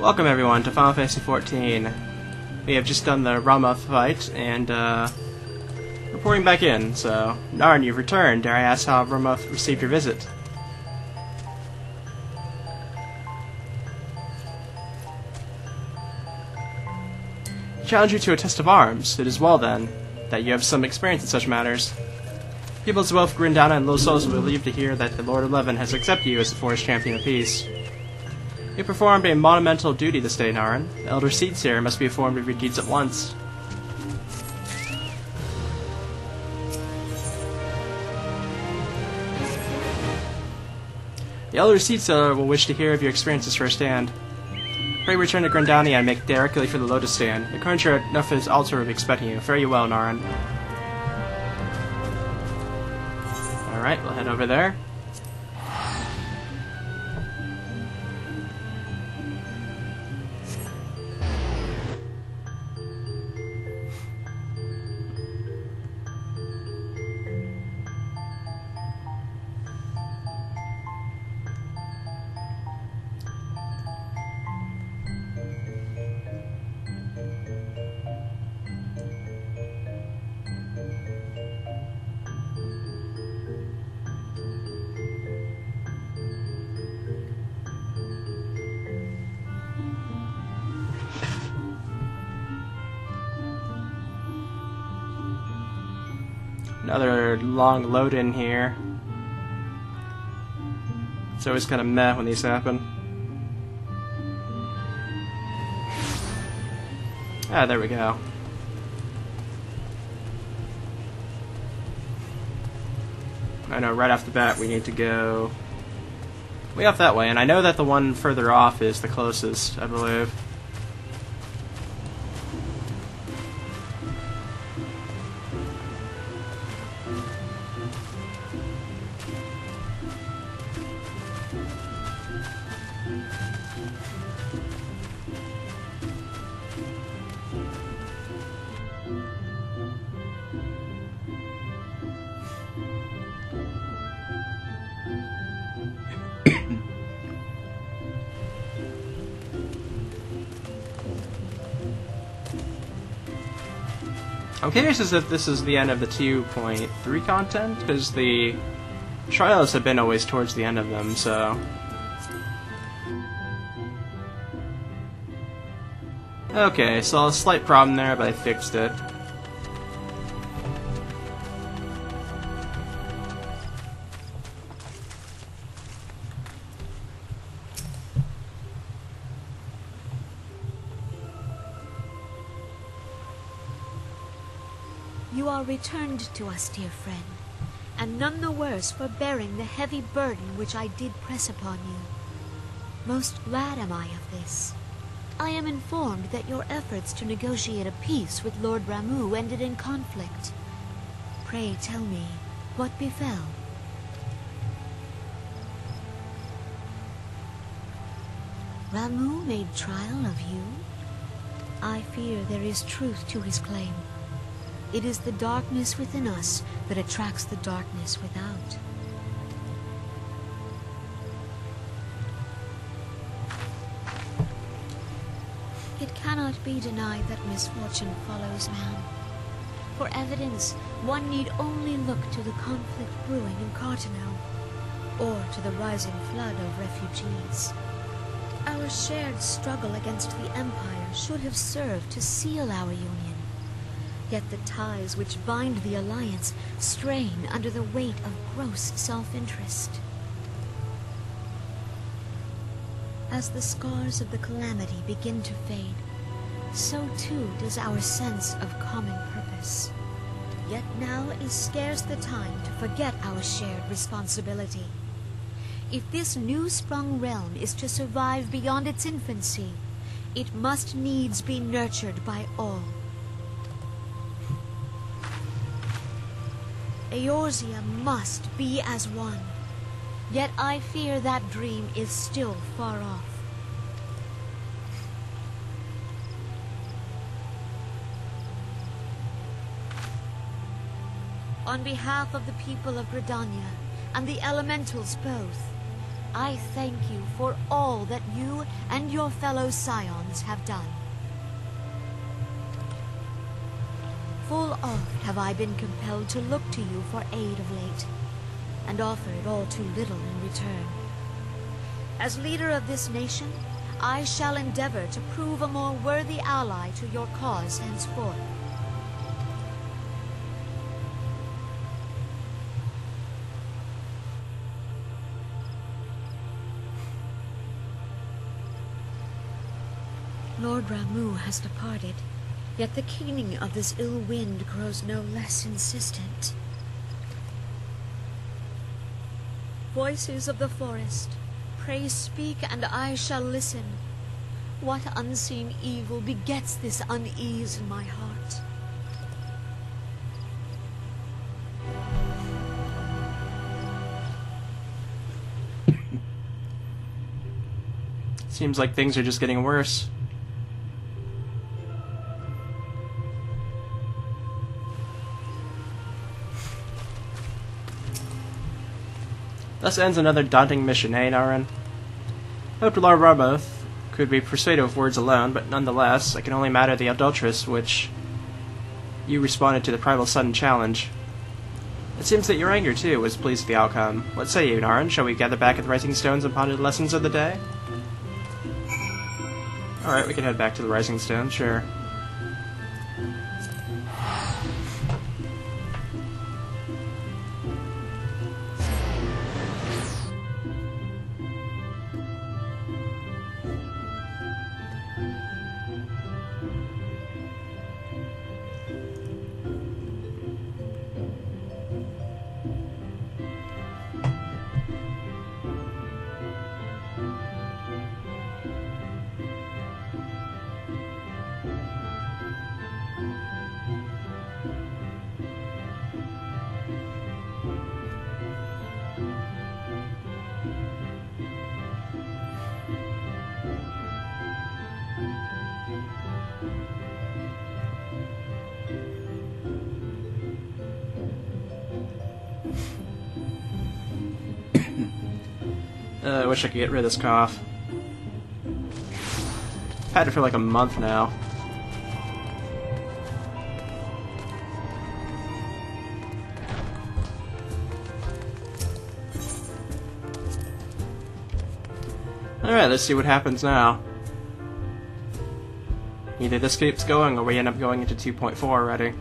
Welcome everyone to Final Fantasy XIV. We have just done the Rama fight and reporting back in. So, Narn, you've returned. Dare I ask how Rama received your visit? He challenged you to a test of arms. It is well then that you have some experience in such matters. Peoples of both Grindana and Los Sols will be relieved to hear that the Lord 11 has accepted you as the Forest Champion of Peace. You performed a monumental duty this day, Narn. The Elder Seedseer must be informed of your deeds at once. The Elder Seedseer will wish to hear of your experiences firsthand. Pray return to Grindania and make directly for the Lotus Stand. The current at Nuf's altar will be expecting you. Fare you well, Narn. Alright, we'll head over there. Another long load in here. It's always kind of meh when these happen. Ah, there we go. I know right off the bat we need to go way off that way, and I know that the one further off is the closest, I believe. I'm curious as if this is the end of the 2.3 content, because the trials have been always towards the end of them, so... Okay, so a slight problem there, but I fixed it. You are returned to us, dear friend, and none the worse for bearing the heavy burden which I did press upon you. Most glad am I of this. I am informed that your efforts to negotiate a peace with Lord Ramuh ended in conflict. Pray tell me, what befell? Ramuh made trial of you? I fear there is truth to his claim. It is the darkness within us that attracts the darkness without. It cannot be denied that misfortune follows man. For evidence, one need only look to the conflict brewing in Cartanel, or to the rising flood of refugees. Our shared struggle against the Empire should have served to seal our union. Yet the ties which bind the Alliance strain under the weight of gross self-interest. As the scars of the calamity begin to fade, so too does our sense of common purpose. Yet now is scarce the time to forget our shared responsibility. If this new-sprung realm is to survive beyond its infancy, it must needs be nurtured by all. Eorzea must be as one, yet I fear that dream is still far off. On behalf of the people of Gridania and the elementals both, I thank you for all that you and your fellow scions have done. Full oft have I been compelled to look to you for aid of late, and offered all too little in return. As leader of this nation, I shall endeavor to prove a more worthy ally to your cause henceforth. Lord Ramu has departed, yet the keening of this ill wind grows no less insistent. Voices of the forest, pray speak and I shall listen. What unseen evil begets this unease in my heart? Seems like things are just getting worse. Thus ends another daunting mission, eh, Naren? Hope Lord Ramoth could be persuaded with words alone, but nonetheless, it can only matter the adulteress which you responded to the primal sudden challenge. It seems that your anger, too, was pleased with the outcome. What say you, Naren? Shall we gather back at the Rising Stones and ponder the lessons of the day? Alright, we can head back to the Rising Stone, sure. I wish I could get rid of this cough. I've had it for like a month now. Alright, let's see what happens now. Either this keeps going or we end up going into 2.4 already.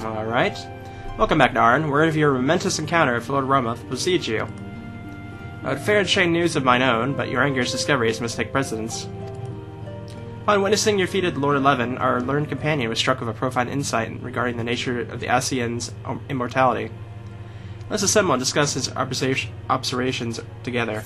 Alright. Welcome back, Naren. Word of your momentous encounter with Lord Ramoth precedes you. I would fair share news of mine own, but your anger's discoveries must take precedence. Upon witnessing your defeated Lord XI, our learned companion was struck with a profound insight regarding the nature of the Ascian's immortality. Let's assemble and discuss his observations together.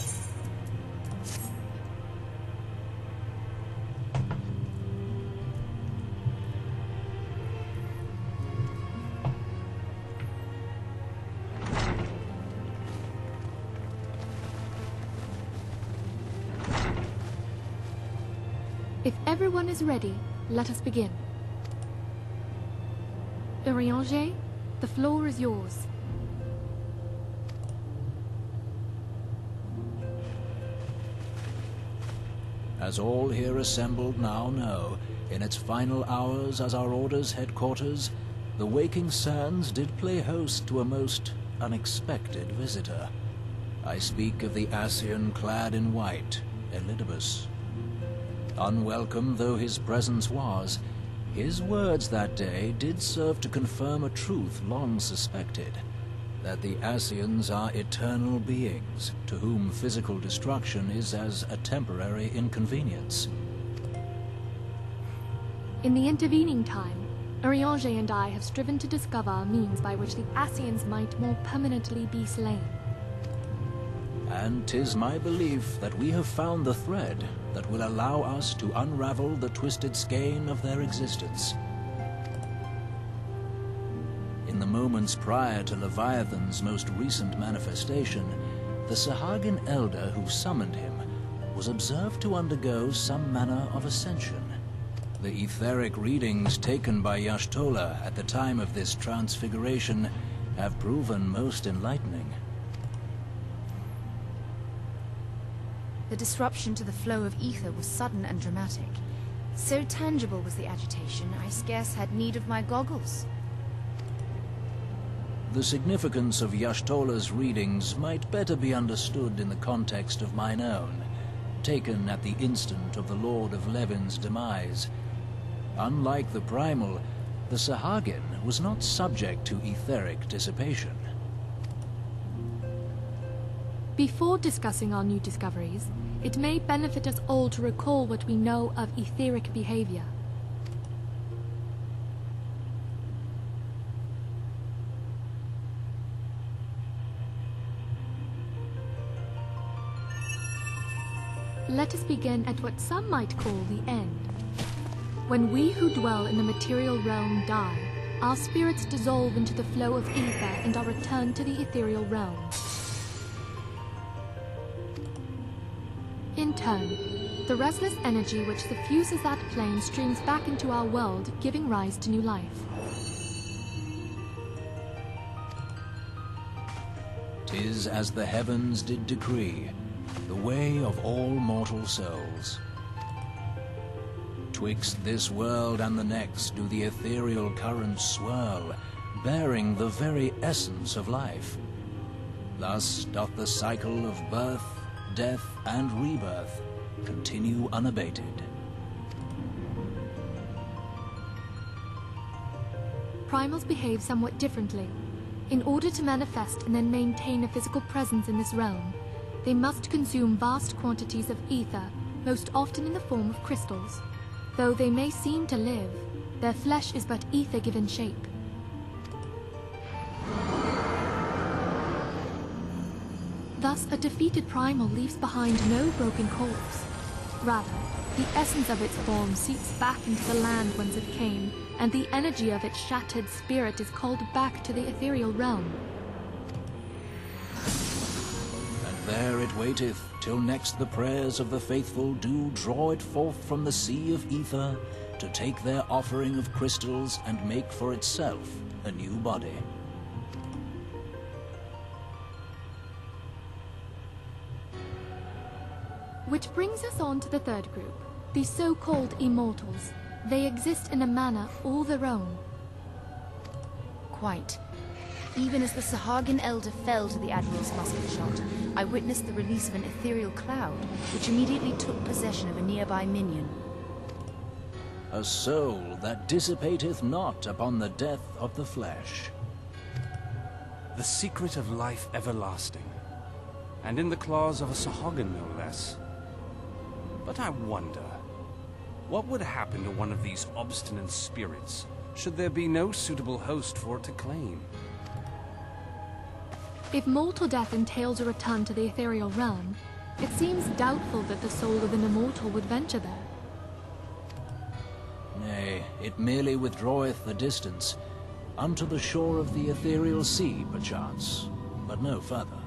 If everyone is ready, let us begin. Urianger, the floor is yours. As all here assembled now know, in its final hours as our Order's headquarters, the waking sands did play host to a most unexpected visitor. I speak of the Ascian clad in white, Elidibus. Unwelcome though his presence was, his words that day did serve to confirm a truth long suspected, that the Ascians are eternal beings, to whom physical destruction is as a temporary inconvenience. In the intervening time, Urianger and I have striven to discover a means by which the Ascians might more permanently be slain. And 'tis my belief that we have found the thread that will allow us to unravel the twisted skein of their existence. In in the moments prior to Leviathan's most recent manifestation, the Sahagin elder who summoned him was observed to undergo some manner of ascension. The etheric readings taken by Y'shtola at the time of this transfiguration have proven most enlightening. The disruption to the flow of ether was sudden and dramatic. So tangible was the agitation, I scarce had need of my goggles. The significance of Y'shtola's readings might better be understood in the context of mine own, taken at the instant of the Lord of Levin's demise. Unlike the Primal, the Sahagin was not subject to etheric dissipation. Before discussing our new discoveries, it may benefit us all to recall what we know of etheric behavior. Let us begin at what some might call the end. When we who dwell in the material realm die, our spirits dissolve into the flow of ether and are returned to the ethereal realm. In turn, the restless energy which suffuses that plane streams back into our world, giving rise to new life. 'Tis as the heavens did decree, the way of all mortal souls. Twixt this world and the next do the ethereal currents swirl, bearing the very essence of life. Thus doth the cycle of birth, death, and rebirth continue unabated. Primals behave somewhat differently. In order to manifest and then maintain a physical presence in this realm, they must consume vast quantities of ether, most often in the form of crystals. Though they may seem to live, their flesh is but ether-given shape. Thus, a defeated primal leaves behind no broken corpse. Rather, the essence of its form seeps back into the land whence it came, and the energy of its shattered spirit is called back to the ethereal realm. And there it waiteth, till next the prayers of the faithful do draw it forth from the sea of ether, to take their offering of crystals and make for itself a new body. Which brings us on to the third group, the so-called immortals. They exist in a manner all their own. Quite. Even as the Sahagin elder fell to the Admiral's musket shot, I witnessed the release of an ethereal cloud, which immediately took possession of a nearby minion. A soul that dissipateth not upon the death of the flesh. The secret of life everlasting, and in the claws of a Sahagin no less. But I wonder, what would happen to one of these obstinate spirits, should there be no suitable host for it to claim? If mortal death entails a return to the ethereal realm, it seems doubtful that the soul of an immortal would venture there. Nay, it merely withdraweth the distance, unto the shore of the ethereal sea, perchance, but no further.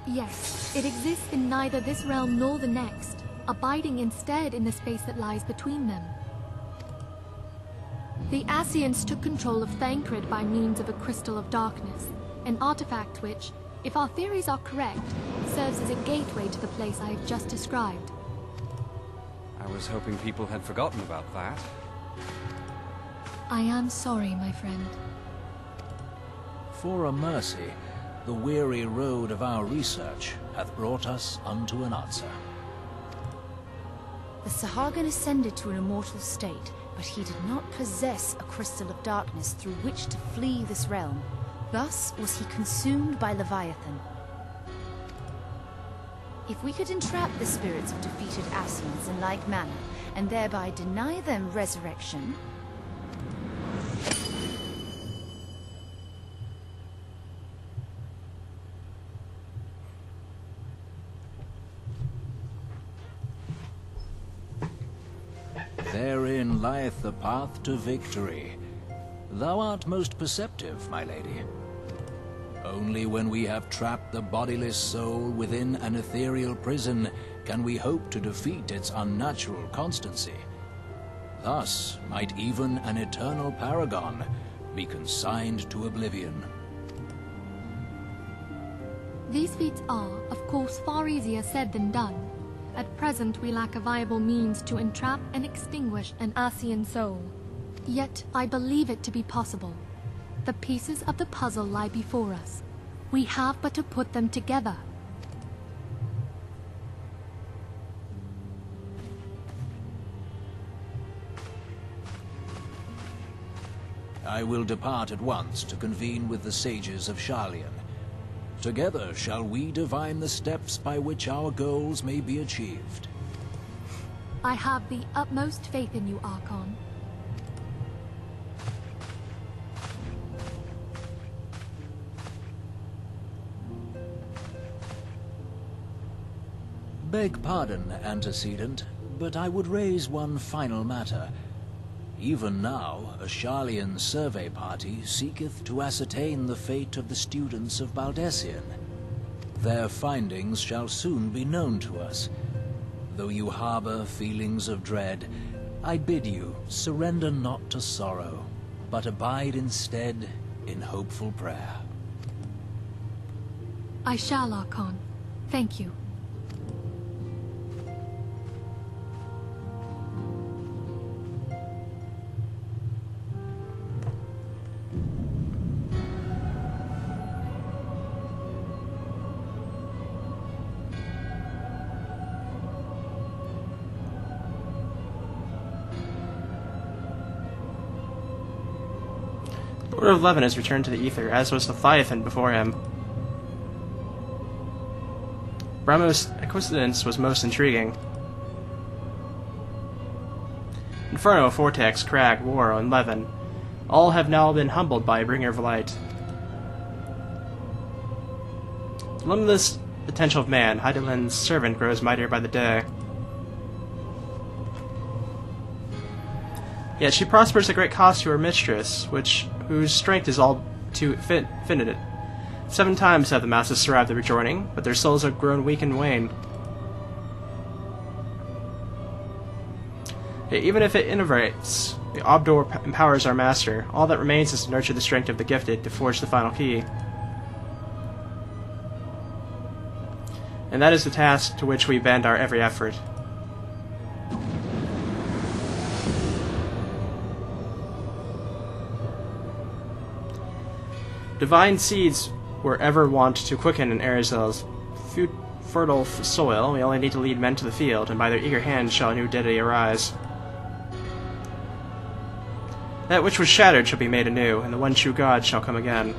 Yes, it exists in neither this realm nor the next, abiding instead in the space that lies between them. The Ascians took control of Thancred by means of a crystal of darkness, an artifact which, if our theories are correct, serves as a gateway to the place I have just described. I was hoping people had forgotten about that. I am sorry, my friend. For a mercy, the weary road of our research hath brought us unto an answer. The Sahagin ascended to an immortal state, but he did not possess a crystal of darkness through which to flee this realm. Thus was he consumed by Leviathan. If we could entrap the spirits of defeated Ascians in like manner, and thereby deny them resurrection, Therein lieth the path to victory. Thou art most perceptive, my lady. Only when we have trapped the bodiless soul within an ethereal prison can we hope to defeat its unnatural constancy. Thus might even an eternal paragon be consigned to oblivion. These feats are, of course, far easier said than done. At present, we lack a viable means to entrap and extinguish an Ascian soul. Yet, I believe it to be possible. The pieces of the puzzle lie before us. We have but to put them together. I will depart at once to convene with the sages of Sharlayan. Together shall we divine the steps by which our goals may be achieved. I have the utmost faith in you, Archon. Beg pardon, antecedent, but I would raise one final matter. Even now, a Sharlayan survey party seeketh to ascertain the fate of the students of Baldessian. Their findings shall soon be known to us. Though you harbor feelings of dread, I bid you surrender not to sorrow, but abide instead in hopeful prayer. I shall, Archon. Thank you. Lord of Leven has returned to the ether, as was Leviathan before him. Brahma's coincidence was most intriguing. Inferno, Vortex, Crag, War, and Leven all have now been humbled by a Bringer of Light. The limitless potential of man, Heidelin's servant, grows mightier by the day. Yet she prospers at great cost to her mistress, whose strength is all too finite. 7 times have the masses survived the rejoining, but their souls have grown weak and wane. Yet even if it innovates, the Obdor empowers our master. All that remains is to nurture the strength of the gifted to forge the final key. And that is the task to which we bend our every effort. Divine seeds were ever wont to quicken in Arizel's fertile soil. We only need to lead men to the field, and by their eager hands shall a new deity arise. That which was shattered shall be made anew, and the one true God shall come again.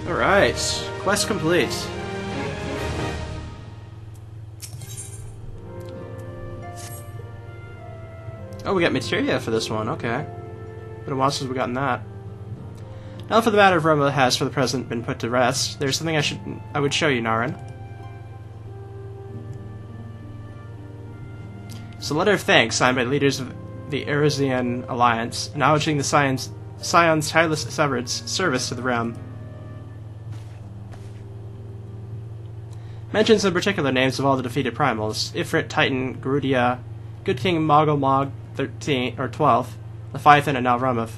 Alright, quest complete. Oh, we got materia for this one, okay. Been a while since we've gotten that. Now for the matter of Roma has for the present been put to rest, there's something I would show you, Naren. It's a letter of thanks signed by leaders of the Erusian Alliance, acknowledging the Scion's tireless service to the realm. Mentions in particular names of all the defeated primals: Ifrit, Titan, Garudia, Good King Mogulmog 13th or 12th, Leviathan, and now Rumoth.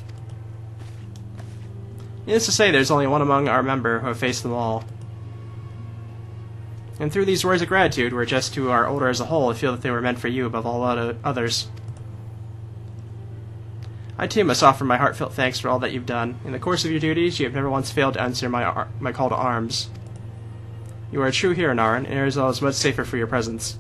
Needless to say, there's only one among our member who have faced them all. And through these words of gratitude, we're just to our order as a whole, I feel that they were meant for you above all others. I too must offer my heartfelt thanks for all that you've done. In the course of your duties, you have never once failed to answer my call to arms. You are a true hero, Naren, and Arizel is much safer for your presence.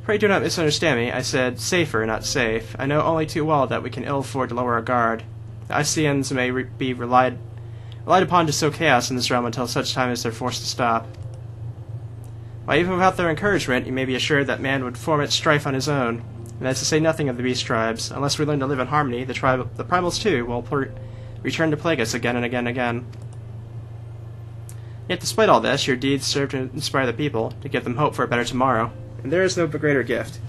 Pray do not misunderstand me. I said safer, not safe. I know only too well that we can ill afford to lower our guard. The Ascians may be relied upon to sow chaos in this realm until such time as they're forced to stop. Why, even without their encouragement, you may be assured that man would foment strife on his own. And that's to say nothing of the beast tribes. Unless we learn to live in harmony, the primals too will return to plague us again and again and again. Yet despite all this, your deeds serve to inspire the people, to give them hope for a better tomorrow. And there is no greater gift.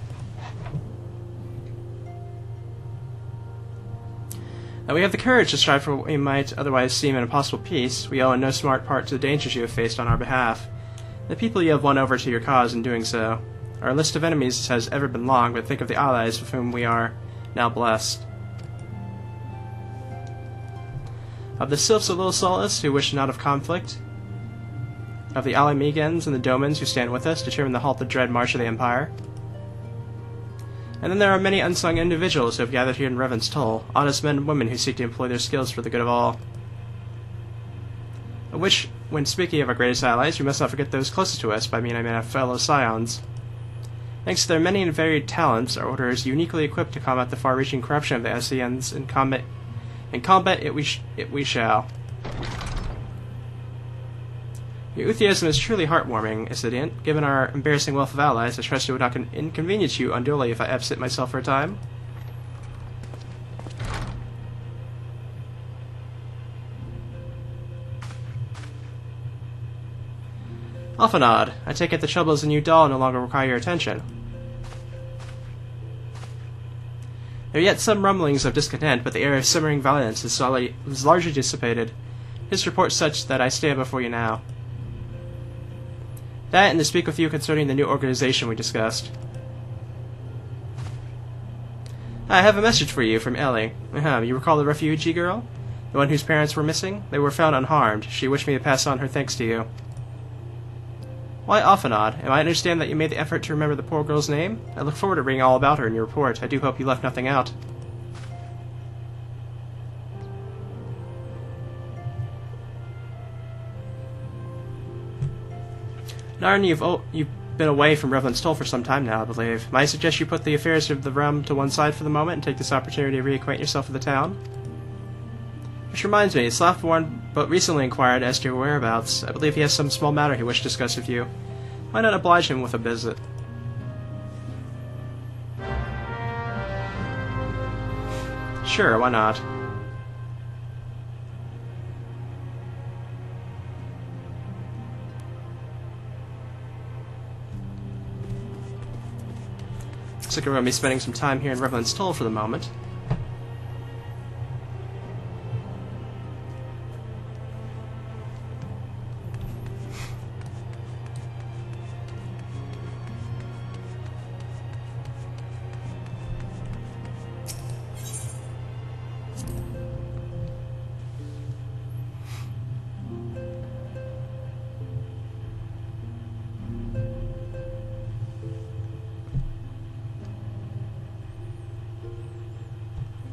Now we have the courage to strive for what we might otherwise seem an impossible peace. We owe in no smart part to the dangers you have faced on our behalf. The people you have won over to your cause in doing so. Our list of enemies has ever been long, but think of the allies with whom we are now blessed. Of the Sylphs of Little Solace, who wish not of conflict. Of the Alamegans and the Domans who stand with us, determined to halt the dread march of the Empire. And then there are many unsung individuals who have gathered here in Revan's Toll, honest men and women who seek to employ their skills for the good of all. Of which, when speaking of our greatest allies, we must not forget those closest to us, by mean I mean our fellow scions. Thanks to their many and varied talents, our order is uniquely equipped to combat the far-reaching corruption of the Ascians. In combat we shall. Your enthusiasm is truly heartwarming, Isidian. Given our embarrassing wealth of allies, I trust it would not inconvenience you unduly if I absent myself for a time. Alphanod, I take it the troubles in Udal no longer require your attention. There are yet some rumblings of discontent, but the air of simmering violence is largely dissipated. His report such that I stand before you now. That and to speak with you concerning the new organization we discussed. I have a message for you from Ellie. You recall the refugee girl? The one whose parents were missing? They were found unharmed. She wished me to pass on her thanks to you. Why Alphanod? Am I to understand that you made the effort to remember the poor girl's name? I look forward to reading all about her in your report. I do hope you left nothing out. Narn, you've been away from Revan's Toll for some time now, I believe. Might I suggest you put the affairs of the realm to one side for the moment and take this opportunity to reacquaint yourself with the town? Which reminds me, Slathborn but recently inquired as to your whereabouts. I believe he has some small matter he wished to discuss with you. Why not oblige him with a visit? Sure, why not? Looks like we're going to be spending some time here in Revan's Toll for the moment.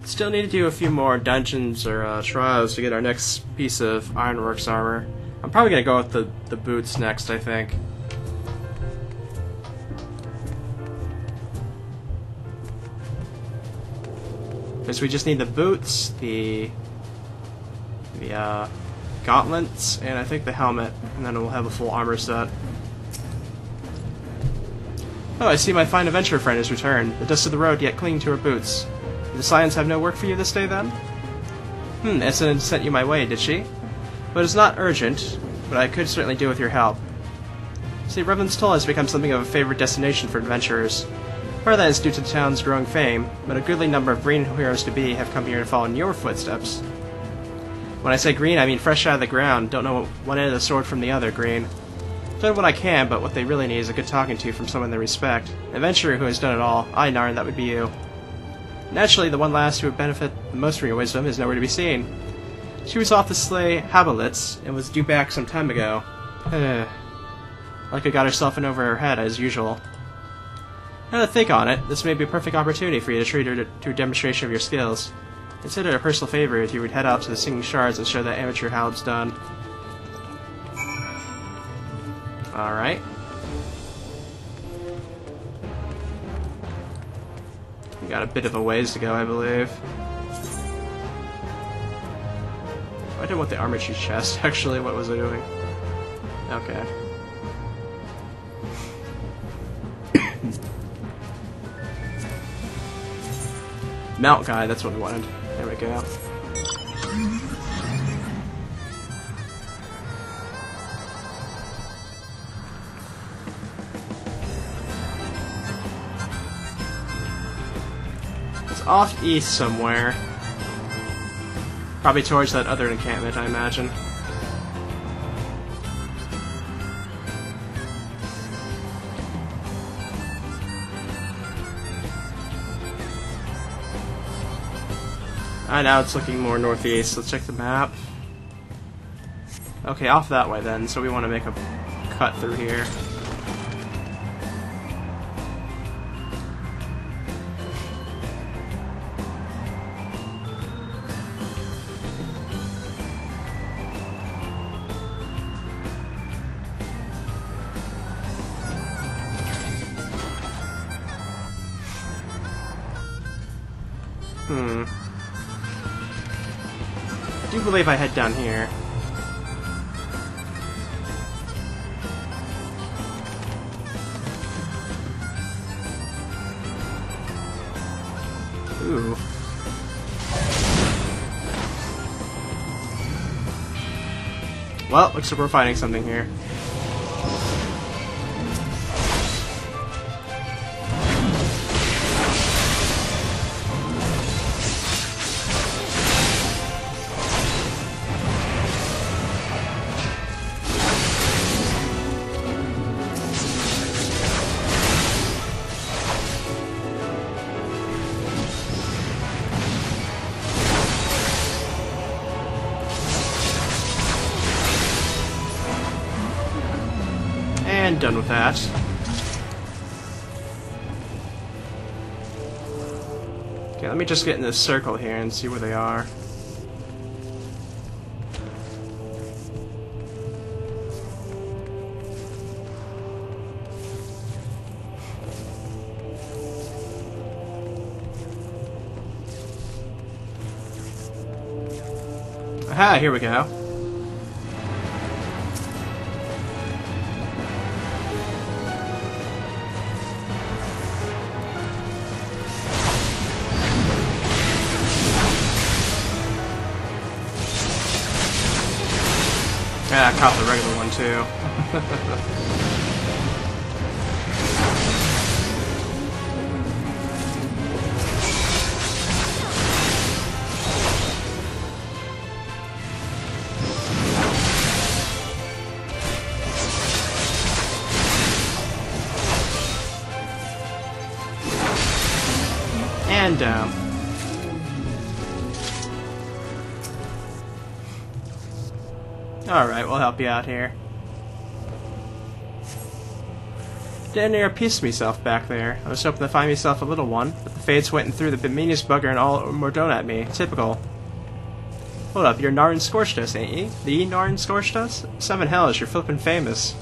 Still need to do a few more dungeons or trials to get our next piece of Ironworks armor. I'm probably going to go with the boots next, I think. Because we just need the boots, the gauntlets, and I think the helmet, and then we'll have a full armor set. Oh, I see my fine adventurer friend has returned. The dust of the road yet clinging to her boots. Did the Scions have no work for you this day, then? Essendon sent you my way, did she? But it's not urgent, but I could certainly do with your help. See, Revan's Toll has become something of a favorite destination for adventurers. Part of that is due to the town's growing fame, but a goodly number of green heroes-to-be have come here to follow in your footsteps. When I say green, I mean fresh out of the ground, don't know one end of the sword from the other, green. Done what I can, but what they really need is a good talking to from someone they respect. An adventurer who has done it all. Aye, Narn, that would be you. Naturally, the one lass who would benefit the most from your wisdom is nowhere to be seen. She was off to slay Habalits, and was due back some time ago. Like I got herself in over her head, as usual. Now to think on it, this may be a perfect opportunity for you to treat her to a demonstration of your skills. Consider it a personal favor if you would head out to the Singing Shards and show that amateur how it's done. Alright. We got a bit of a ways to go, I believe. I didn't want the armor chest, actually. What was I doing? Okay. Mount guy, that's what we wanted. There we go. It's off east somewhere. Probably towards that other encampment, I imagine. Now it's looking more northeast. Let's check the map. Okay, off that way then, so we want to make a cut through here. I do believe I head down here. Ooh. Well, looks like we're finding something here. And done with that. Okay, let me just get in this circle here and see where they are. Aha, here we go. Yeah, I caught the regular one too. And down. Alright, we'll help you out here. Didn't near piece myself back there. I was hoping to find myself a little one, but the Fates went and threw the meanest bugger and all Mordona at me. Typical. Hold up, you're Narn Scorched Us, ain't ye? The Narn Scorched Us? Seven hells, you're flippin' famous.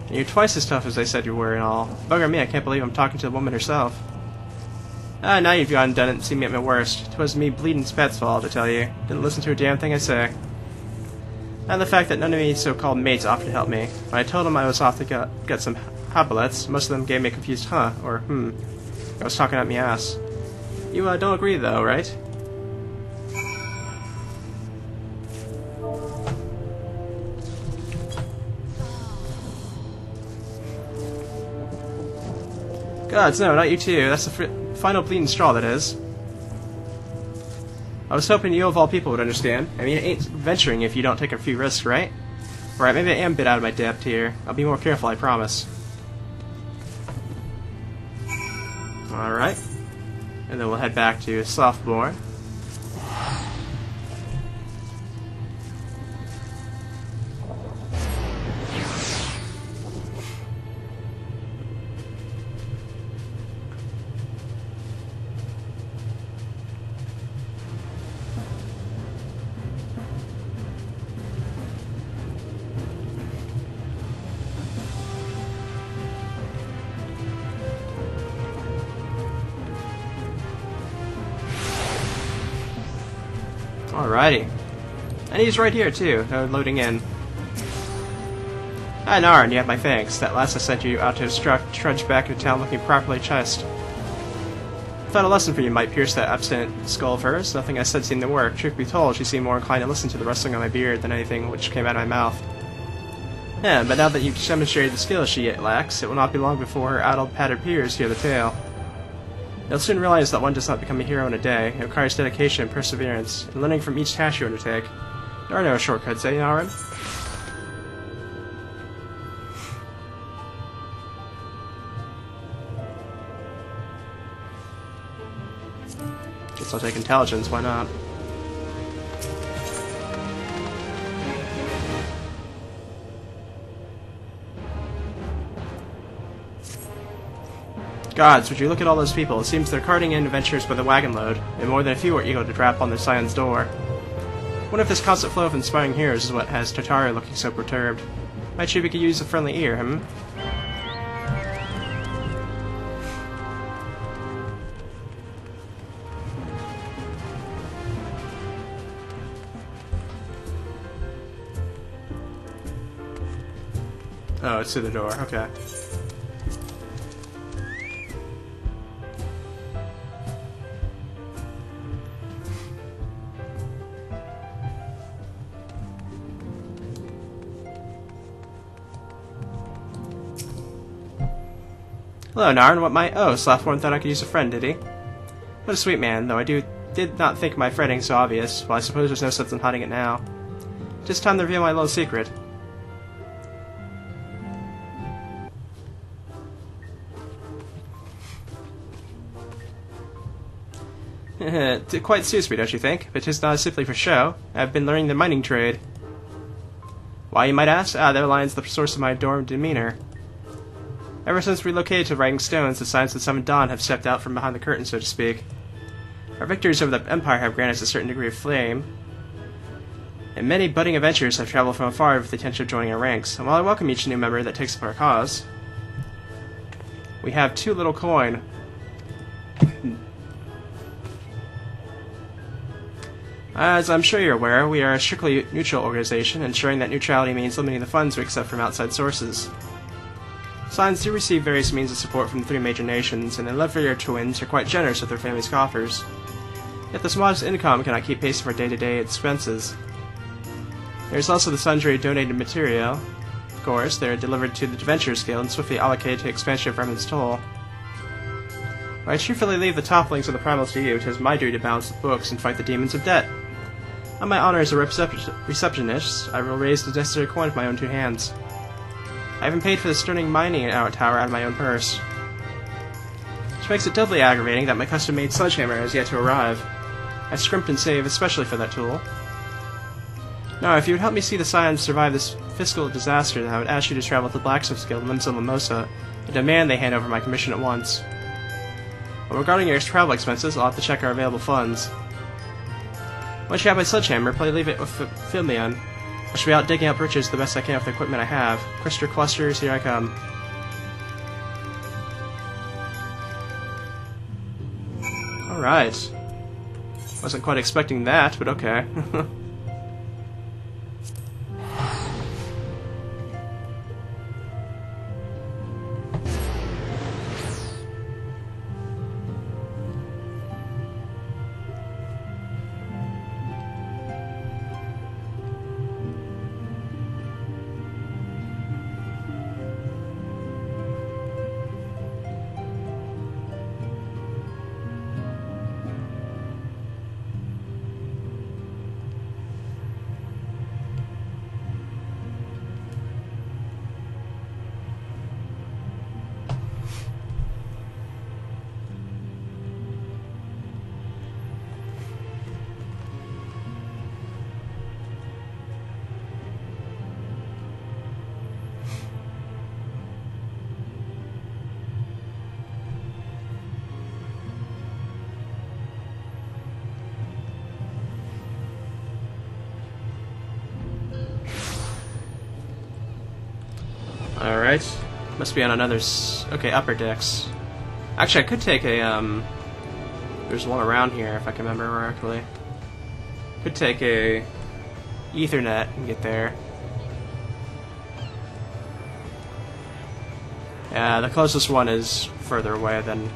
And you're twice as tough as they said you were and all. Bugger me, I can't believe I'm talking to the woman herself. Ah, now you've gone and done it and seen me at my worst. 'Twas me bleeding Spat's fault, I tell you. Didn't listen to a damn thing I say. And the fact that none of me so-called mates offered to help me. When I told them I was off to get some hoplets, most of them gave me a confused huh, or I was talking out me ass. You don't agree though, right? Gods, no, not you too. That's the final bleeding straw, that is. I was hoping you of all people would understand. I mean, it ain't venturing if you don't take a few risks, right? Right, maybe I am a bit out of my depth here. I'll be more careful, I promise. Alright. And then we'll head back to Softborn. Alrighty. And he's right here, too. Loading in. Ah, Narn, you have my thanks. That last I sent you out to trudge back into town looking properly chased. Thought a lesson for you might pierce that obstinate skull of hers. Nothing I said seemed to work. Truth be told, she seemed more inclined to listen to the rustling of my beard than anything which came out of my mouth. Yeah, but now that you've demonstrated the skill she yet lacks, it will not be long before her addled, pattered peers hear the tale. You'll soon realize that one does not become a hero in a day. It requires dedication and perseverance, and learning from each task you undertake. There are no shortcuts, eh, Aaron? Guess I'll take intelligence, why not? Gods, would you look at all those people? It seems they're carting in adventurers by the wagon load, and more than a few are eager to rap on their scion's door. What if this constant flow of inspiring heroes is what has Totaro looking so perturbed? Might she could use a friendly ear, Oh, it's through the door, okay. Hello, Narn. What might... Oh, Slathorn thought I could use a friend, did he? What a sweet man, though I did not think my fretting so obvious. Well, I suppose there's no sense in hiding it now. Just time to reveal my little secret. It quite suits me, don't you think? But 'tis not simply for show. I've been learning the mining trade. Why, you might ask? Ah, there lies the source of my adored demeanor. Ever since we relocated to Writing Stones, the signs of the Summoned Dawn have stepped out from behind the curtain, so to speak. Our victories over the Empire have granted us a certain degree of fame, and many budding adventurers have traveled from afar with the intention of joining our ranks. And while I welcome each new member that takes up our cause, we have too little coin. As I'm sure you're aware, we are a strictly neutral organization, ensuring that neutrality means limiting the funds we accept from outside sources. Scions do receive various means of support from the three major nations, and the Levier twins are quite generous with their family's coffers. Yet this modest income cannot keep pace with our day-to-day expenses. There is also the sundry donated material. Of course, they are delivered to the Adventurers Guild and swiftly allocated to expansion of Remen's Toll. When I truthfully leave the topplings of the primals to you, it is my duty to balance the books and fight the demons of debt. On my honor as a receptionist, I will raise the necessary coin with my own two hands. I even paid for the sterling mining tower out of my own purse. Which makes it doubly aggravating that my custom-made sledgehammer has yet to arrive. I scrimped and saved especially for that tool. Now, if you would help me see the Scions survive this fiscal disaster, then I would ask you to travel to the Blacksmith's Guild in Limsa Mimosa and demand they hand over my commission at once. Well, regarding your travel expenses, I'll have to check our available funds. Once you have my sledgehammer, please leave it with Philmion. I shall be out digging up riches the best I can with the equipment I have. Crystal clusters, here I come. Alright. Wasn't quite expecting that, but okay. Alright. Must be on another okay, upper decks. Actually, I could take a, there's one around here, if I can remember correctly. Could take a Ethernet and get there. Yeah, the closest one is further away than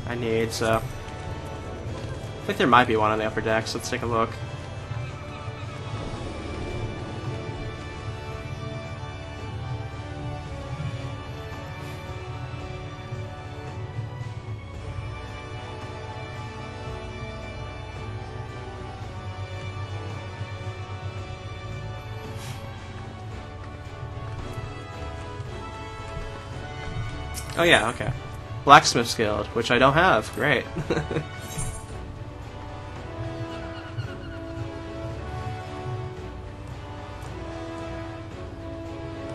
I need, so think there might be one on the upper decks. Let's take a look. Oh yeah, okay. Blacksmith's Guild, which I don't have. Great.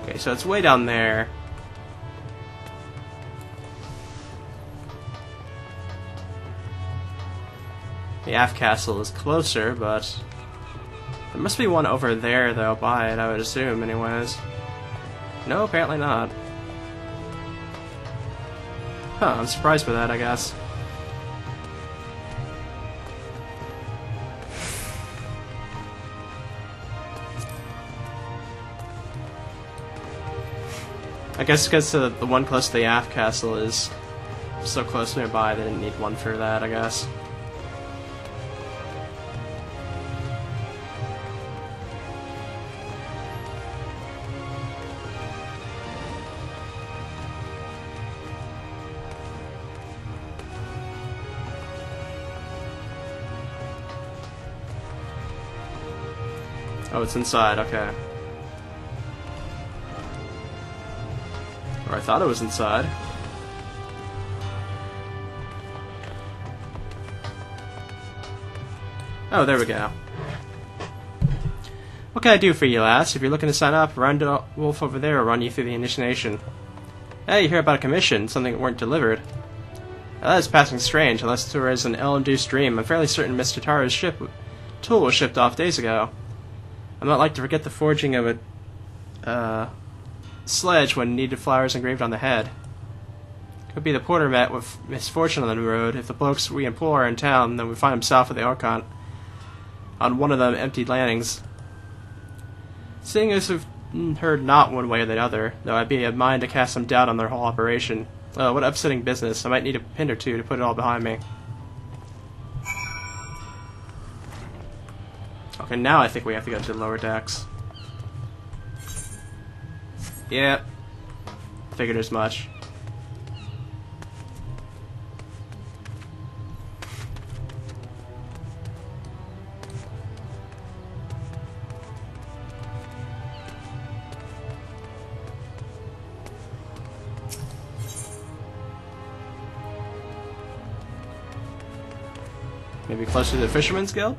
Okay, so it's way down there. The aft castle is closer, but there must be one over there, though, by it, I would assume, anyways. No, apparently not. Huh, I'm surprised by that, I guess. I guess because the one close to the aft castle is so close nearby, they didn't need one for that, I guess. Oh, it's inside, okay. Or I thought it was inside. Oh, there we go. What can I do for you, lass? If you're looking to sign up, run to Wolf over there will run you through the initiation. Hey, you hear about a commission, something that weren't delivered. Now, that is passing strange, unless there is an ill-induced dream. I'm fairly certain Miss Tatara's tool was shipped off days ago. I'm not like to forget the forging of a sledge when needed flowers engraved on the head. Could be the porter met with misfortune on the road. If the blokes we employ are in town, then we find him south of the Archon on one of them empty landings. Seeing as we've heard not one way or the other, though I'd be of mind to cast some doubt on their whole operation. What upsetting business. I might need a pin or two to put it all behind me. Okay, now I think we have to go to the lower decks. Yep. Figured as much. Maybe closer to the Fisherman's Guild?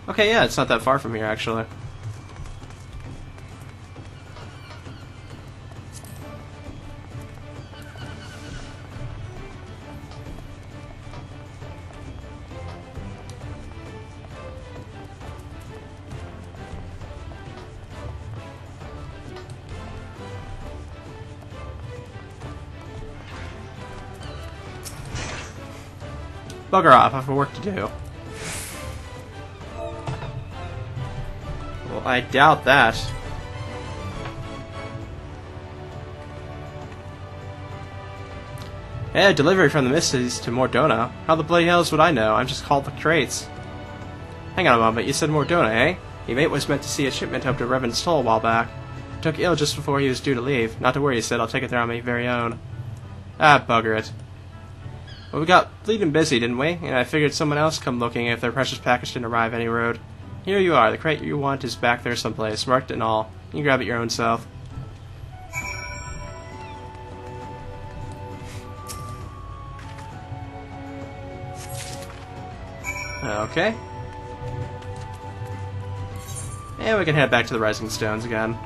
Okay, yeah, it's not that far from here, actually. Bugger off, I have work to do. Well, I doubt that. Hey, delivery from the Misties to Mordona. How the bloody hells would I know? I'm just called the crates. Hang on a moment, you said Mordona, eh? Your mate was meant to see a shipment up to Revan's Toll a while back. He took ill just before he was due to leave. Not to worry, he said, I'll take it there on my very own. Ah, bugger it. Well, we got bleeding busy, didn't we? And I figured someone else come looking if their precious package didn't arrive any road. Here you are. The crate you want is back there someplace, marked and all. You can grab it your own self. Okay. And we can head back to the Rising Stones again.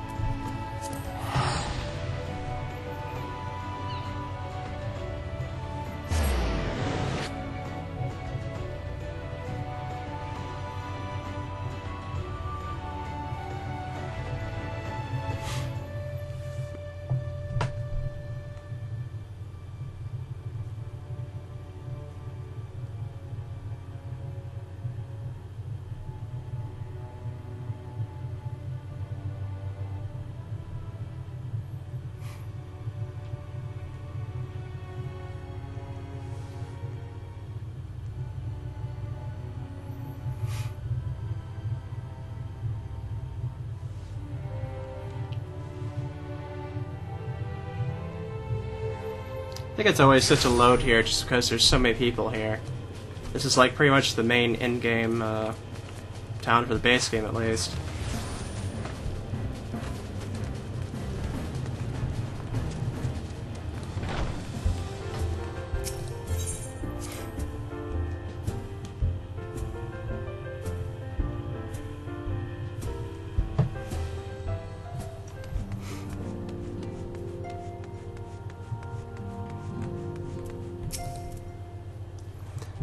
think it's always such a load here just because there's so many people here. This is like pretty much the main in-game town for the base game at least.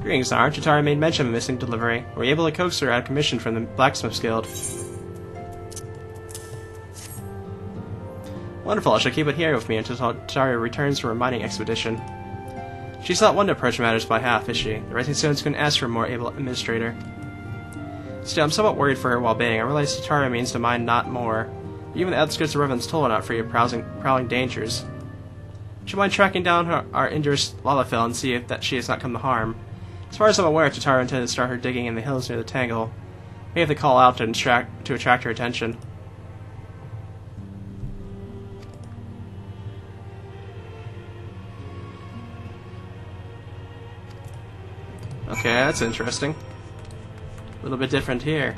Greetings, Tsar. Chitauri made mention of a missing delivery. Were you able to coax her out of commission from the Blacksmith's Guild? Wonderful, I shall keep it here with me until Chitauri returns from her mining expedition. She's not one to approach matters by half, is she? The Rising Stones couldn't ask for a more able administrator. Still, I'm somewhat worried for her well-being. I realize Chitauri means to mind not more. Even the outskirts of Revan's Toll are not free of prowling dangers. Would you mind tracking down our injurious Lalafell and see if that she has not come to harm? As far as I'm aware, Chitauri intended to start her digging in the hills near the Tangle. We have to call out to attract her attention. Okay, that's interesting. A little bit different here.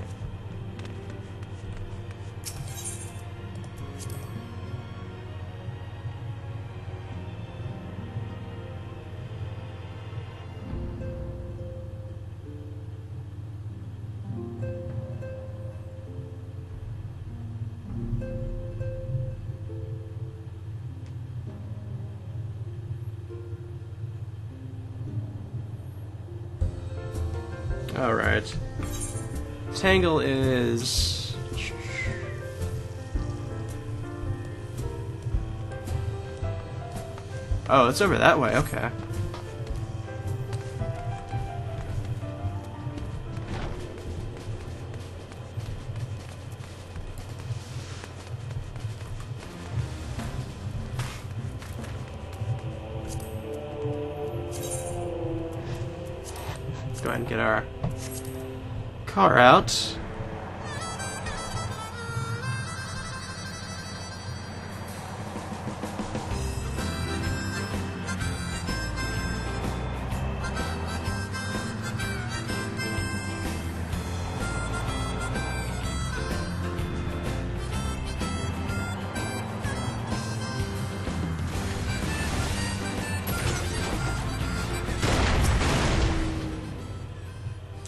Alright. Tangle is... Oh, it's over that way, okay. Let's go ahead and get our car out.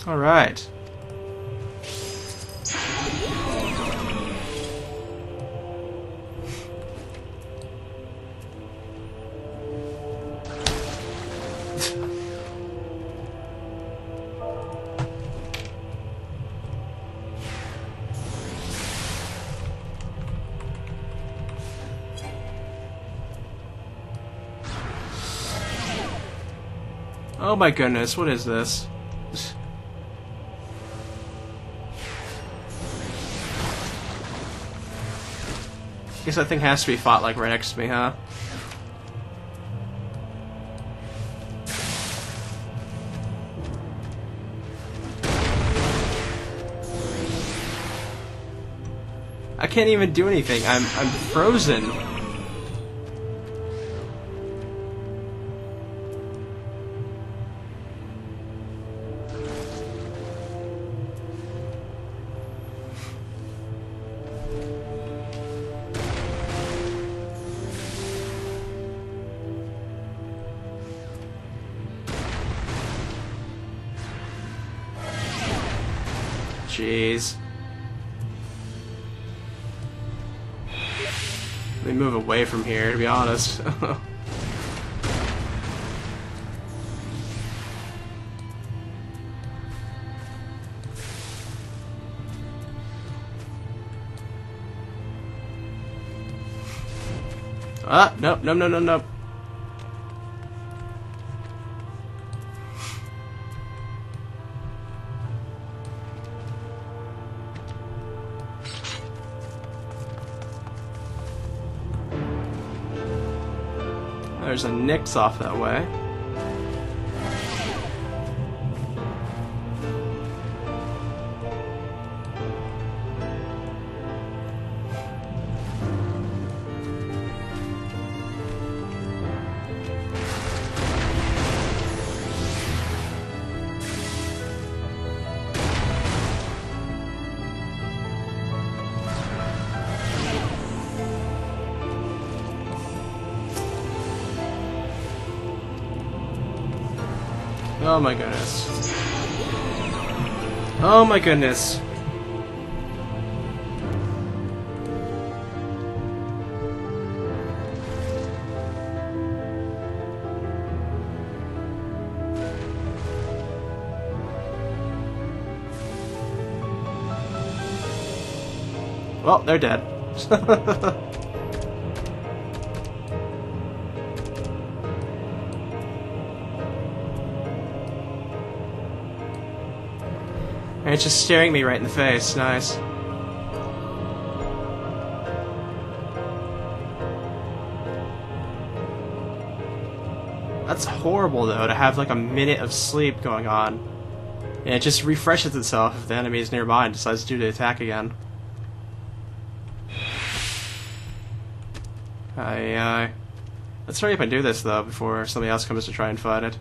All right. Oh my goodness, what is this? Guess that thing has to be fought like right next to me, huh? I can't even do anything. I'm frozen. Jeez. Let me move away from here, to be honest. Ah, nope, nope, nope, nope, nope. There's a Nyx off that way. Oh my goodness. Oh my goodness. Well, they're dead. And it's just staring me right in the face. Nice. That's horrible, though, to have like a minute of sleep going on. And it just refreshes itself if the enemy is nearby and decides to attack again. Let's hurry up and do this, though, before somebody else comes to try and fight it.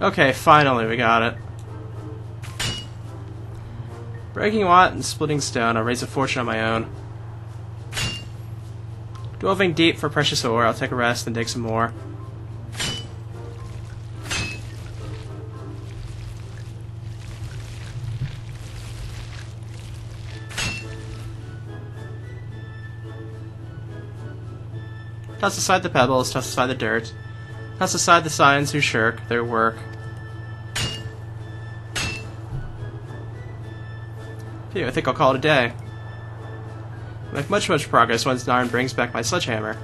Okay, finally we got it. Breaking watt and splitting stone, I'll raise a fortune on my own. Delving deep for precious ore, I'll take a rest and dig some more. Toss aside the pebbles, toss aside the dirt. Toss aside the scions who shirk their work. Phew, I think I'll call it a day. I make much progress once Narn brings back my sledgehammer.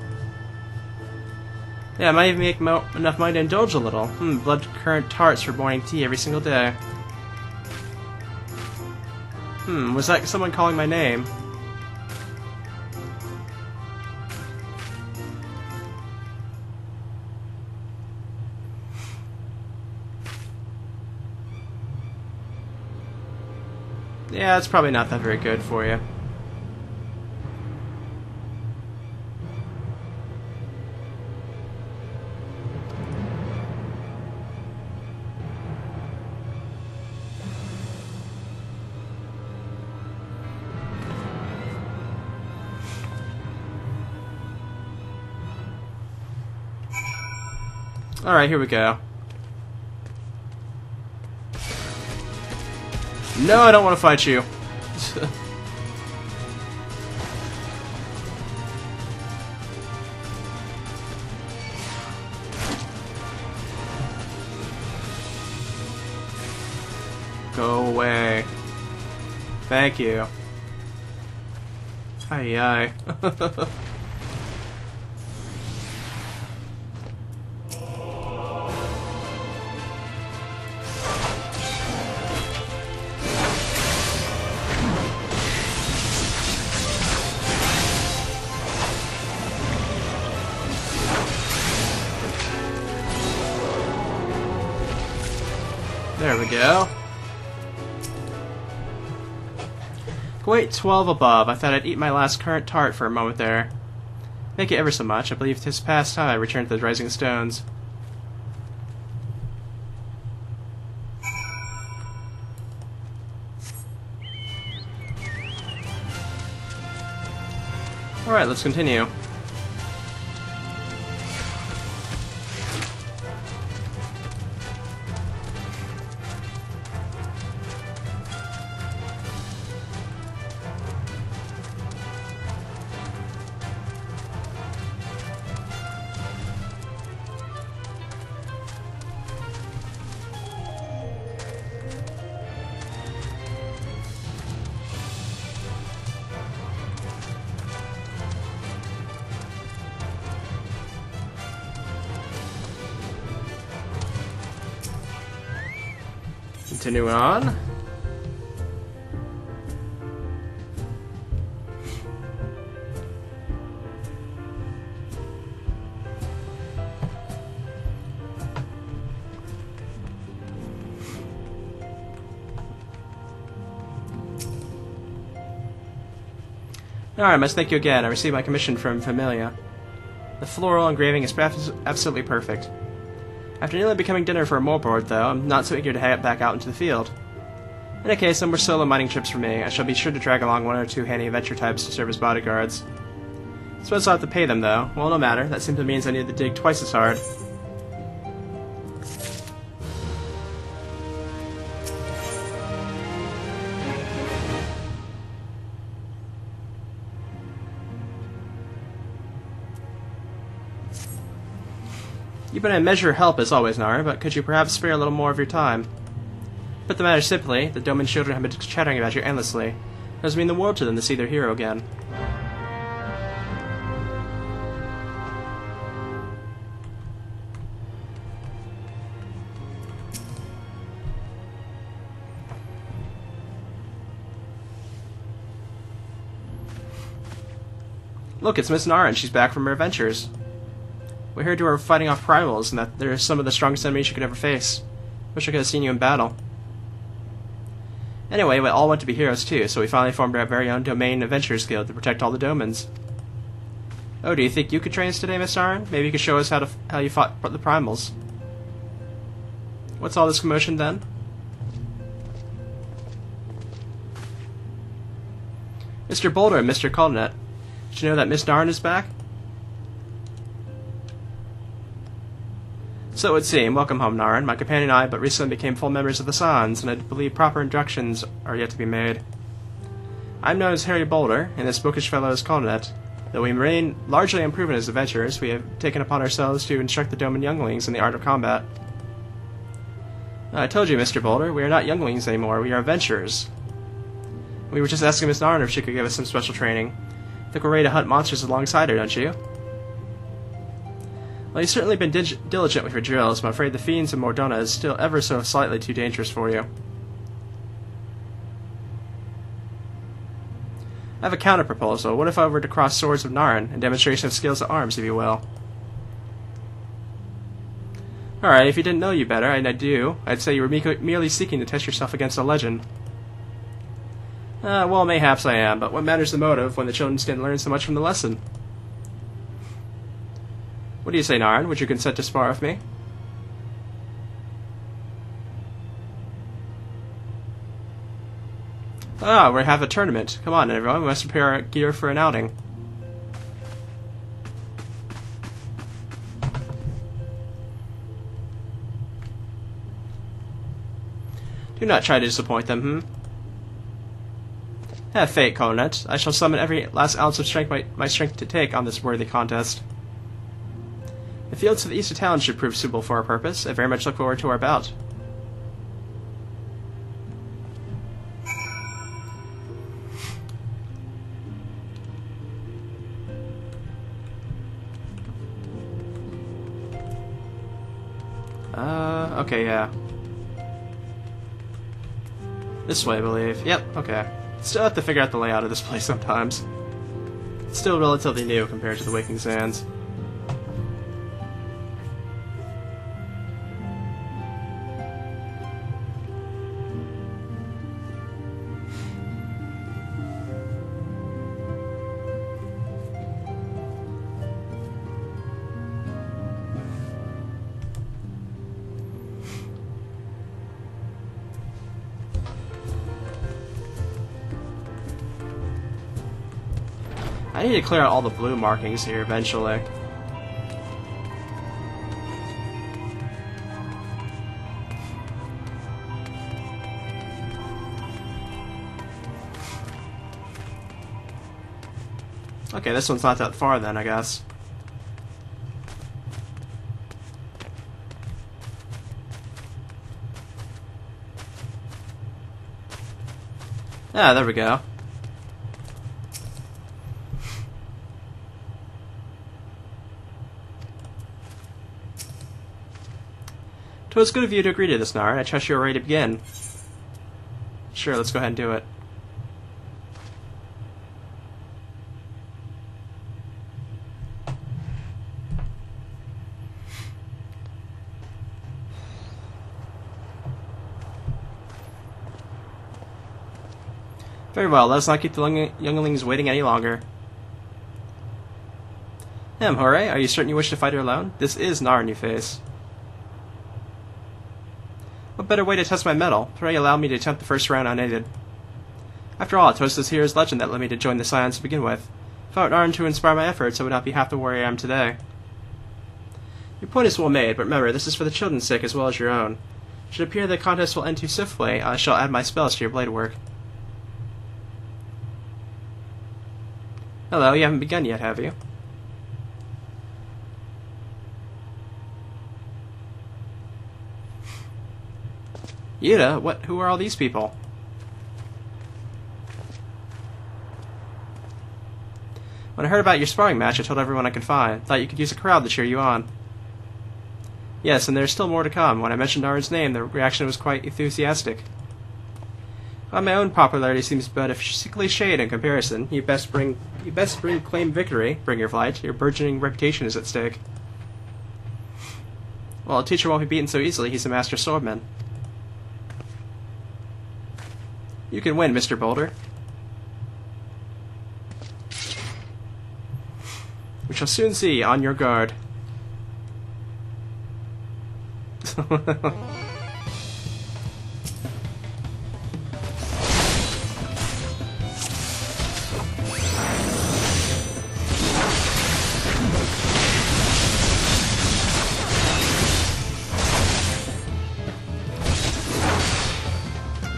Yeah, I might even make enough money to indulge a little. Blood currant tarts for morning tea every single day. Was that someone calling my name? Yeah, it's probably not that very good for you. Alright, here we go. No, I don't want to fight you. Go away. Thank you. Aye. There we go. Wait, 12 above. I thought I'd eat my last currant tart for a moment there. Thank you ever so much. I believe 'tis past time I return to the Rising Stones. Alright, let's continue. Continuing on. Alright, I must thank you again. I received my commission from Familia. The floral engraving is absolutely perfect. After nearly becoming dinner for a moorboard, though, I'm not so eager to head back out into the field. In any case, no more solo mining trips for me. I shall be sure to drag along one or two handy adventure types to serve as bodyguards. Suppose I'll have to pay them, though. Well, no matter. That simply means I need to dig twice as hard. You've been a measure of help as always, Nara, but could you perhaps spare a little more of your time? Put the matter simply, the Doman children have been chattering about you endlessly. It does mean the world to them to see their hero again. Look, it's Miss Nara, and she's back from her adventures. We heard you were fighting off primals, and that they're some of the strongest enemies you could ever face. Wish I could have seen you in battle. Anyway, we all want to be heroes too, so we finally formed our very own Domain Adventurers Guild to protect all the Domans. Oh, do you think you could train us today, Miss Nara? Maybe you could show us how you fought the primals. What's all this commotion then? Mr. Boulder and Mr. Caldenet. Did you know that Miss Narn is back? So it would seem. Welcome home, Narn. My companion and I but recently became full members of the Sans, and I believe proper introductions are yet to be made. I'm known as Harry Boulder, and this bookish fellow is Caldenet. Though we remain largely unproven as adventurers, we have taken upon ourselves to instruct the Doman younglings in the art of combat. I told you, Mr. Boulder, we are not younglings anymore, we are adventurers. We were just asking Miss Narn if she could give us some special training. I think we're ready to hunt monsters alongside her, don't you? Well, you've certainly been diligent with your drills, but I'm afraid the fiends of Mordona is still ever so slightly too dangerous for you. I have a counter-proposal. What if I were to cross swords with Narn, a demonstration of skills at arms, if you will? Alright, if you didn't know you better, and I do, I'd say you were merely seeking to test yourself against a legend. Well, mayhaps I am, but what matters the motive when the children didn't learn so much from the lesson? What do you say, Narn? Would you consent to spar with me? Ah, we have a tournament. Come on, everyone, we must prepare our gear for an outing. Do not try to disappoint them, Have faith, Caldenet. I shall summon every last ounce of strength my strength to take on this worthy contest. The fields to the east of town should prove suitable for our purpose. I very much look forward to our bout. Okay, yeah. This way, I believe. Yep, okay. Still have to figure out the layout of this place sometimes. It's still relatively new compared to the Waking Sands. I need to clear out all the blue markings here eventually. Okay, this one's not that far then, I guess. Ah, there we go. Twas good of you to agree to this, Narn. I trust you are ready to begin. Sure, let's go ahead and do it. Very well, let us not keep the younglings waiting any longer. Hooray, are you certain you wish to fight her alone? This is Narn you face. What better way to test my mettle? Pray allow me to attempt the first round unaided. After all, it was this hero's legend that led me to join the Scions to begin with. If I were Narn to inspire my efforts, I would not be half the warrior I am today. Your point is well made, but remember, this is for the children's sake as well as your own. Should it appear the contest will end too swiftly, I shall add my spells to your blade work. Hello, you haven't begun yet, have you? Yuta, who are all these people? When I heard about your sparring match, I told everyone I could find. Thought you could use a crowd to cheer you on. Yes, and there's still more to come. When I mentioned Narn's name, the reaction was quite enthusiastic. While my own popularity seems but a sickly shade in comparison, you best claim victory, bring your flight. Your burgeoning reputation is at stake. Well, a teacher won't be beaten so easily. He's a master swordman. You can win, Mr. Boulder. We shall soon see. On your guard.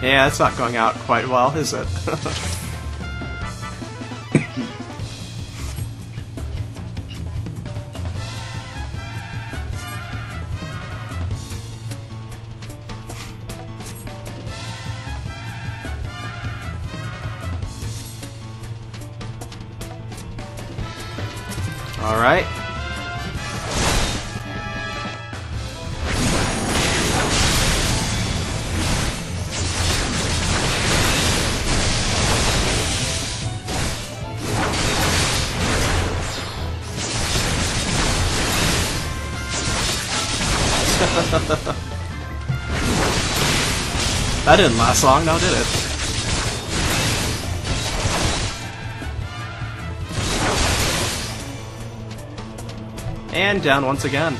Yeah, it's not going out quite well, is it? All right. That didn't last long, now did it? And down once again.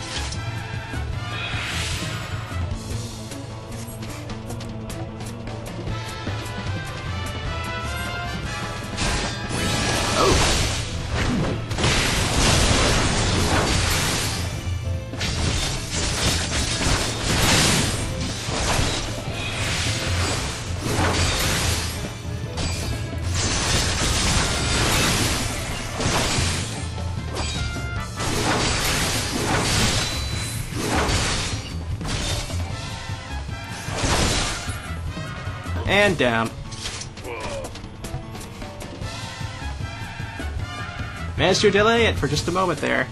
And down. Managed to delay it for just a moment there.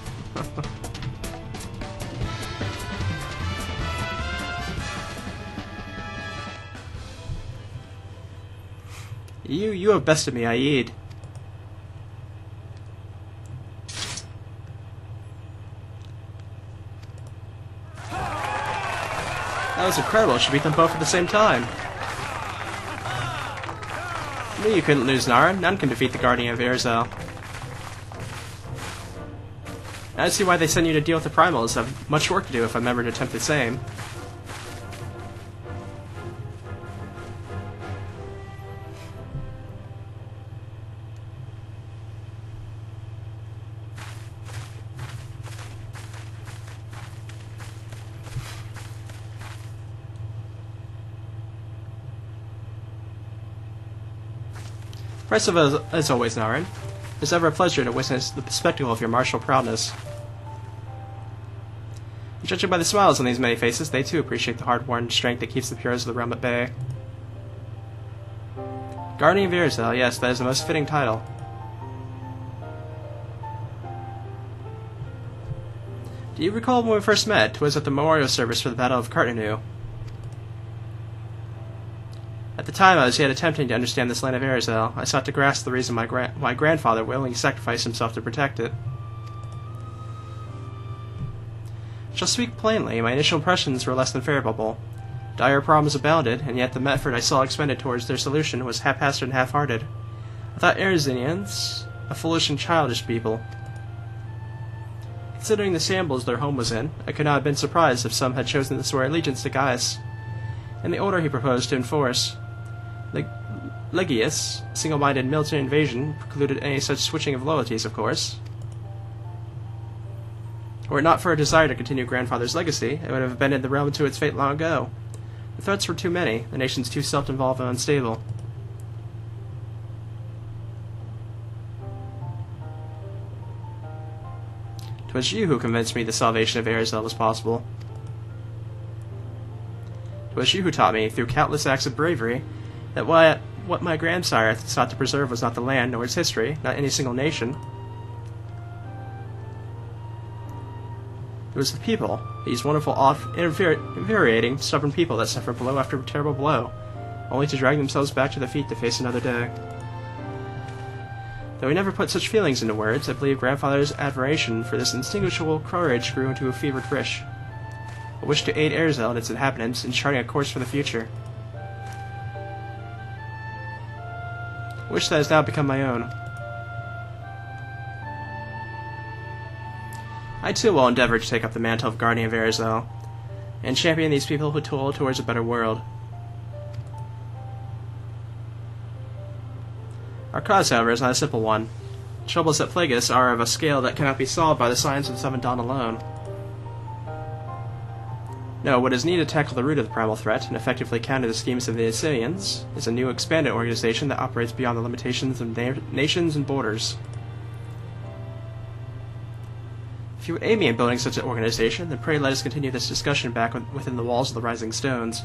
You have bested me, Aid. That was incredible. She beat them both at the same time. I knew you couldn't lose, Narn. None can defeat the Guardian of Erzel. I see why they send you to deal with the primals. I have much work to do if I'm ever to attempt the same. Impressive as always, Narn. It's ever a pleasure to witness the spectacle of your martial prowess. Judging by the smiles on these many faces, they too appreciate the hard-won strength that keeps the heroes of the realm at bay. Guardian of Erzel, yes, that is the most fitting title. Do you recall when we first met? It was at the memorial service for the Battle of Cartanu. At the time, I was yet attempting to understand this land of Erzel. I sought to grasp the reason my grandfather willingly sacrificed himself to protect it. I shall speak plainly. My initial impressions were less than favorable. Dire problems abounded, and yet the effort I saw expended towards their solution was haphazard and half-hearted. I thought Erzinians a foolish and childish people. Considering the shambles their home was in, I could not have been surprised if some had chosen to swear allegiance to Gaius. In the order he proposed to enforce, Legius, single-minded military invasion, precluded any such switching of loyalties, of course. Were it not for a desire to continue grandfather's legacy, it would have abandoned the realm to its fate long ago. The threats were too many, the nation's too self-involved and unstable. 'Twas you who convinced me the salvation of Arizal was possible. 'Twas you who taught me, through countless acts of bravery, that what my grandsire sought to preserve was not the land nor its history, not any single nation. It was the people, these wonderful, infuriating, stubborn people that suffer blow after terrible blow, only to drag themselves back to their feet to face another day. Though he never put such feelings into words, I believe grandfather's admiration for this indistinguishable courage grew into a fevered wish. A wish to aid Arizal and its inhabitants in charting a course for the future. A wish that has now become my own. I too will endeavor to take up the mantle of guardian of Arizal, and champion these people who toil towards a better world. Our cause, however, is not a simple one. The troubles that plague us are of a scale that cannot be solved by the science of the Seventh Dawn alone. No, what is needed to tackle the root of the primal threat and effectively counter the schemes of the Assyrians is a new expanded organization that operates beyond the limitations of nations and borders. If you would aid me in building such an organization, then pray let us continue this discussion back within the walls of the Rising Stones.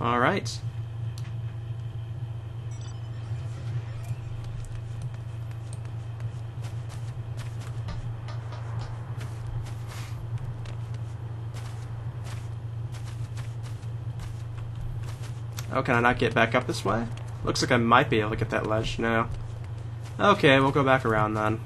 All right. Oh, can I not get back up this way? Looks like I might be able to get that ledge. No. Okay, we'll go back around then.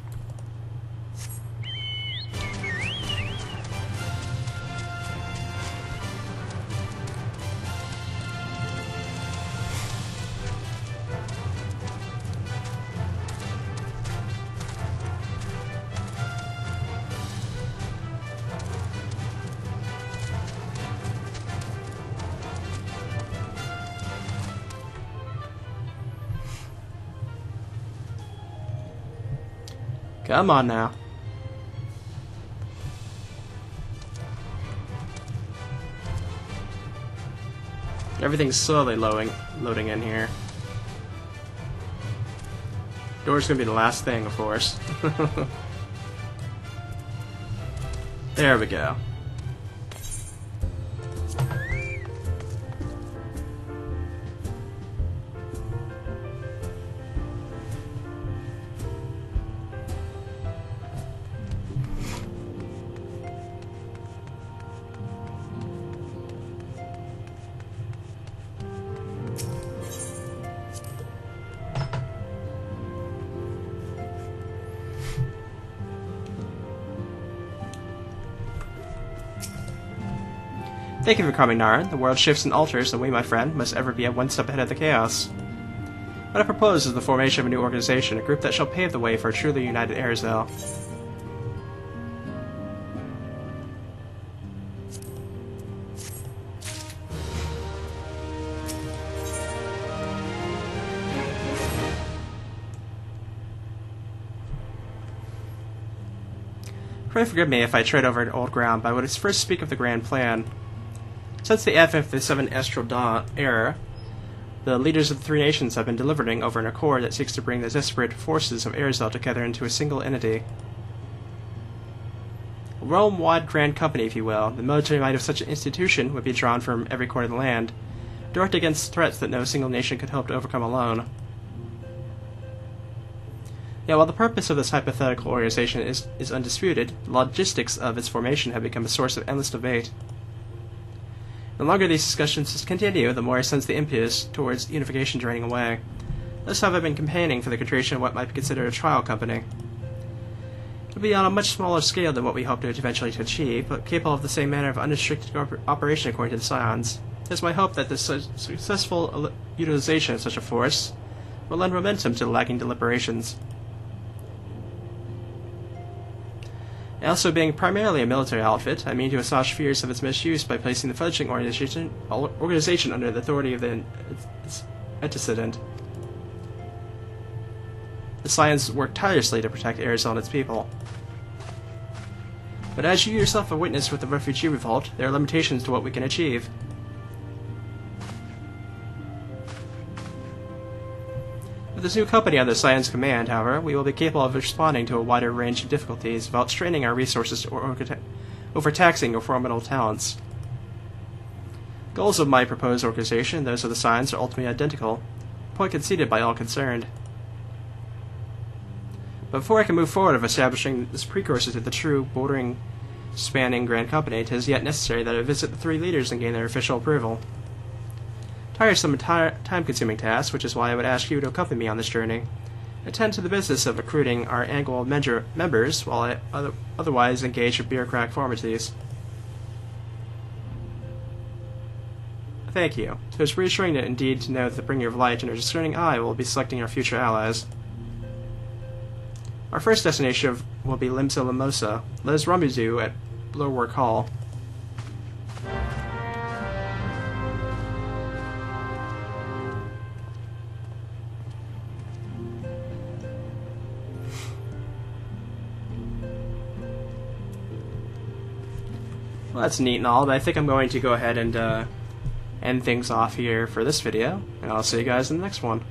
Come on now. Everything's slowly loading in here. Door's gonna be the last thing, of course. There we go. Thank you for coming, Naren. The world shifts and alters, and we, my friend, must ever be one step ahead of the chaos. What I propose is the formation of a new organization, a group that shall pave the way for a truly united Arizal. Pray forgive me if I tread over old ground, but I would first speak of the grand plan. Since the advent of the 7th Astral Dawn era, the leaders of the three nations have been deliberating over an accord that seeks to bring the disparate forces of Arizal together into a single entity. A realm-wide grand company, if you will, the military might of such an institution would be drawn from every corner of the land, directed against threats that no single nation could hope to overcome alone. Yet while the purpose of this hypothetical organization is undisputed, the logistics of its formation have become a source of endless debate. The longer these discussions continue, the more I sense the impetus towards unification draining away. Thus have I been campaigning for the creation of what might be considered a trial company. It will be on a much smaller scale than what we hope to eventually achieve, but capable of the same manner of unrestricted operation according to the Scions. It is my hope that the successful utilization of such a force will lend momentum to the lagging deliberations. Also, being primarily a military outfit, I mean to assuage fears of its misuse by placing the fledgling organization under the authority of its antecedent. The Scions work tirelessly to protect Arizona and its people. But as you yourself have witnessed with the refugee revolt, there are limitations to what we can achieve. With this new company under Scion's command, however, we will be capable of responding to a wider range of difficulties without straining our resources or overtaxing our formidable talents. Goals of my proposed organization and those of the Scions are ultimately identical, a point conceded by all concerned. But before I can move forward of establishing this precursor to the true, bordering-spanning Grand Company, it is yet necessary that I visit the three leaders and gain their official approval. Tiresome and time-consuming task, which is why I would ask you to accompany me on this journey. Attend to the business of recruiting our annual members, while I otherwise engage with bureaucratic formalities. Thank you. It is reassuring indeed to know that the Bringer of Light and her discerning eye will be selecting our future allies. Our first destination will be Limsa Limosa. Let us rendezvous at Bulwark Hall. Well, that's neat and all, but I think I'm going to go ahead and end things off here for this video, and I'll see you guys in the next one.